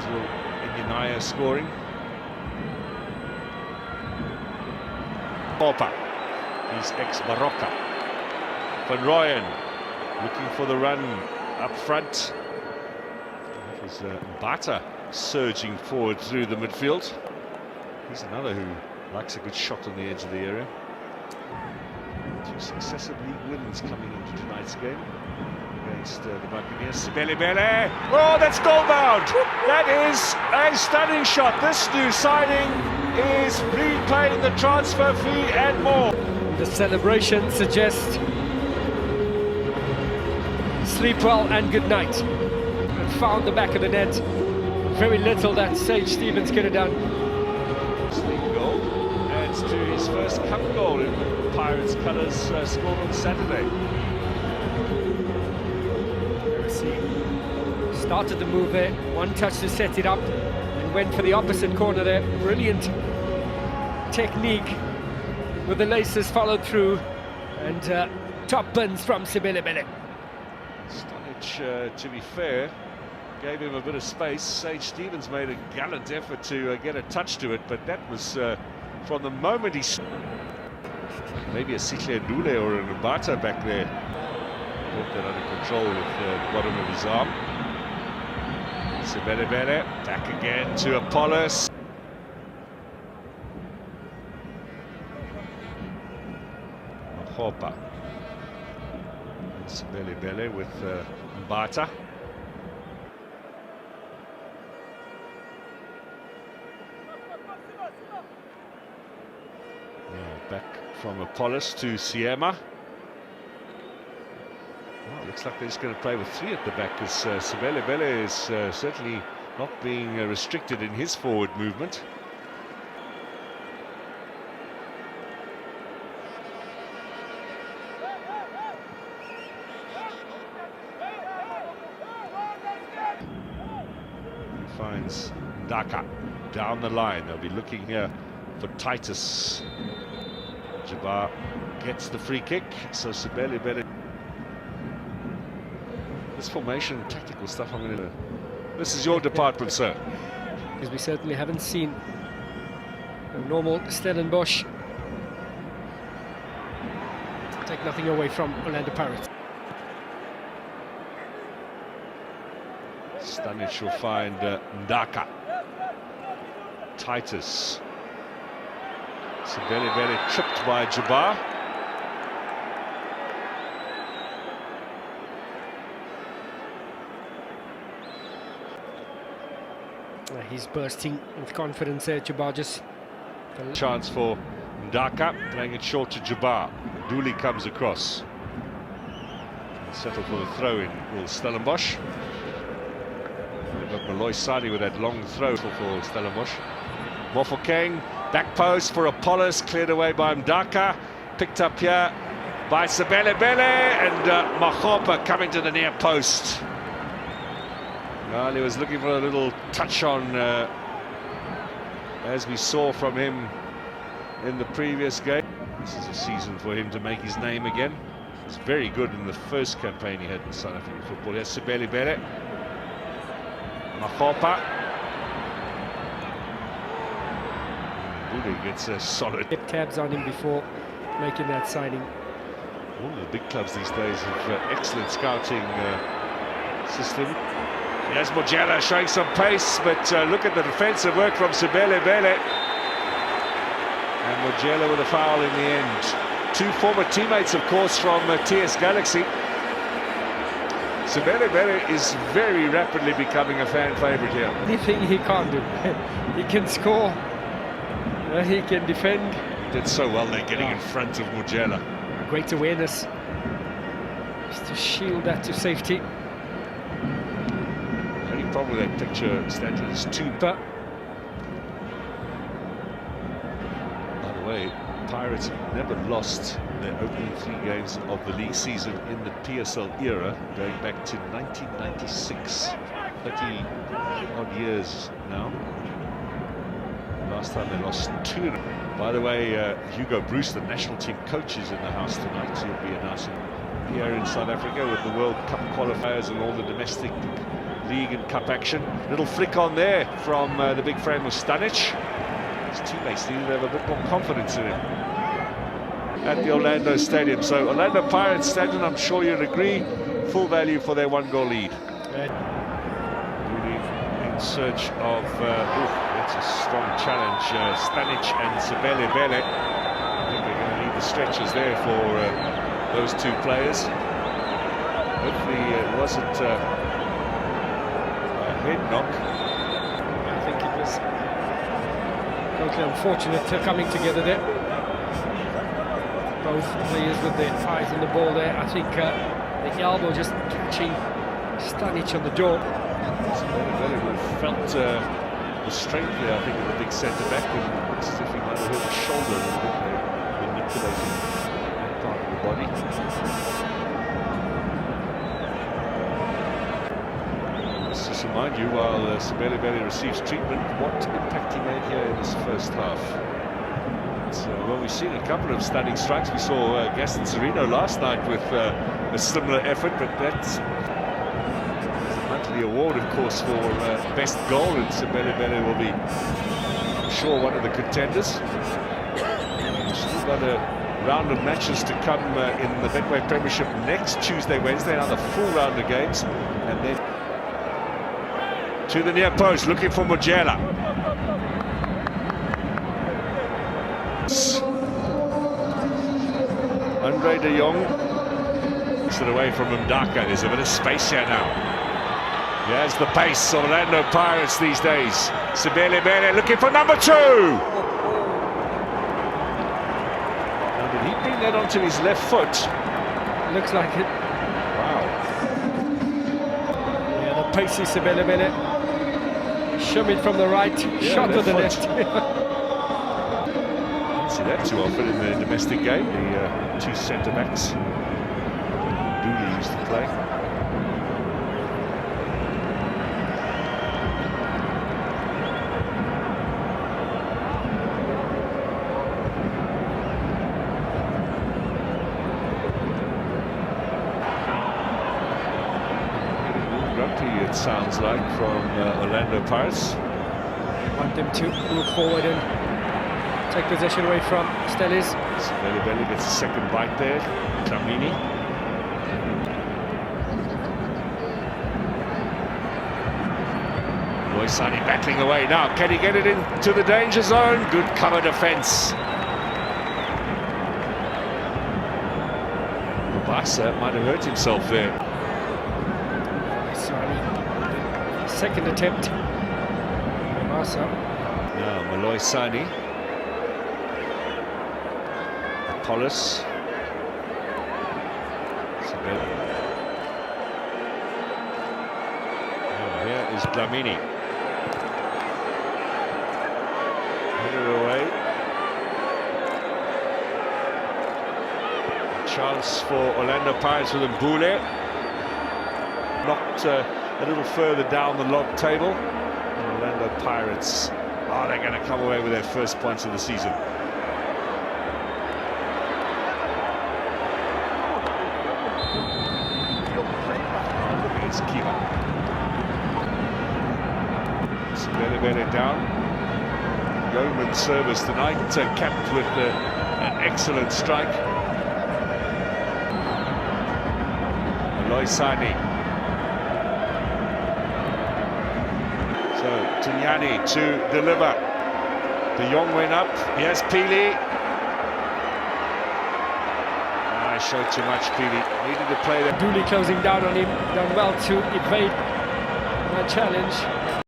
little Inyanaya scoring. Popper, he's ex-Baroka. Van Rooyen looking for the run up front. That was Mbata surging forward through the midfield. He's another who likes a good shot on the edge of the area. 2 successive league wins coming into tonight's game against the Buccaneers. Sebelebele, oh, that's goal-bound! That is a stunning shot. This new signing is repaying the transfer fee and more. The celebration suggests sleep well and good night. And found the back of the net. Very little that Sage Stephens could have done. League goal adds to his first cup goal in Pirates colours, scored on Saturday. Started the move there, one touch to set it up, and went for the opposite corner there. Brilliant technique with the laces followed through, and top bins from Sebelebele. Stonich, to be fair, gave him a bit of space. Sage Stephens made a gallant effort to get a touch to it, but that was from the moment he... Maybe a Sihle Ndule or an Mbata back there. Got that under control with the bottom of his arm. Sebelebele back again to Apollos. Mahopa. Sebelebele with Mbata. Back from Apollos to Siema. Well, looks like they're just going to play with 3 at the back, because Sebelebele is certainly not being restricted in his forward movement. He finds Ndaka down the line. They'll be looking here for Titus. Jabbar gets the free kick, so Sebelebele. This formation, tactical stuff, I'm going to... This is your department, sir. Because we certainly haven't seen a normal Stellenbosch. Take nothing away from Orlando Pirates. Stanic will find Ndaka. Titus. Sebelebele tripped by Jabbar. He's bursting with confidence there, Jabbar. Just chance for Ndaka, playing it short to Jabbar. Dooley comes across. Settle for the throw-in will Stellenbosch. They've got Malloy Sadi with that long throw for Stellenbosch. Mofokeng, back post for Apollos, cleared away by Ndaka. Picked up here by Sebelebele, and Mahopa coming to the near post. Well, he was looking for a little touch on, as we saw from him in the previous game. This is a season for him to make his name again. He was very good in the first campaign he had in South African football. Here's Sebelebele. Mahopa. Dooley gets a solid... Kept tabs on him before making that signing. All of the big clubs these days have excellent scouting system. Here's Kamogelo showing some pace, but look at the defensive work from Sebelebele. And Kamogelo with a foul in the end. 2 former teammates, of course, from TS Galaxy. Sebelebele is very rapidly becoming a fan favourite here. Anything he can't do. He can score, he can defend. He did so well there, getting in front of Kamogelo. Great awareness, just to shield that to safety. The only problem with that picture, Stanton, is too... By the way, Pirates have never lost their opening 3 games of the league season in the PSL era, going back to 1996. 30-odd years now. Last time they lost 2. By the way, Hugo Bruce, the national team coach, is in the house tonight. He'll be announcing here in South Africa with the World Cup qualifiers and all the domestic league and cup action. Little flick on there from the big frame of Stanic. His teammates needed to have a bit more confidence in him at the Orlando Stadium. So Orlando Pirates Stadium, I'm sure you'll agree, full value for their 1-goal lead. Really in search of, that's a strong challenge. Stanic and Sebelebele. I think they're going to need the stretchers there for those two players. Hopefully it wasn't a head knock. I think it was totally unfortunate coming together there. Both players with their eyes on the ball there. I think the elbow just catching Stanic on the jaw. Sebelebele would have felt the strength there, I think, of the big centre-back, and looks as if he might have hurt his shoulder a little bit there, manipulating that part of the body. Let's just remind you, while Sebelebele receives treatment, what impact he made here in this first half. Well, we've seen a couple of stunning strikes. We saw Gaston Sereno last night with a similar effort, but that's a monthly award, of course, for best goal, and Sebelebele will be, I'm sure, one of the contenders. We've still got a round of matches to come in the Betway Premiership next Tuesday, Wednesday, another full round of games, and then to the near post, looking for Kamogelo. Andre de Jong takes it away from Mdaka. There's a bit of space here now. There's the pace of Orlando Pirates these days. Sebelebele looking for number 2. Now, did he bring that onto his left foot? Looks like it. Wow. Yeah, the pacey Sebelebele. Shimmied from the right, shot to the left. See that too often in the domestic game, the two centre-backs Dooley used to play. Grumpy, it sounds like, from Orlando Pirates. Want them to move forward and take possession away from Stellis. Sebelebele gets a second bite there. Dlamini. Loisani battling away now. Can he get it into the danger zone? Good cover defence. Mabasa might have hurt himself there. Second attempt. Mabasa. Now Loisani. Apollos. Here is Dlamini. Headed away. A chance for Orlando Pirates with Mbule. Knocked a little further down the log table. And Orlando Pirates, they're going to come away with their first points of the season. It's Kiva. Sebelebele down. Yeoman service tonight, capped with an excellent strike. Loisani. So Tunyani to deliver. De Jong went up. Here's Pili. Showed too much, Pili. Needed to play there. Dooley closing down on him. Done well to evade that challenge.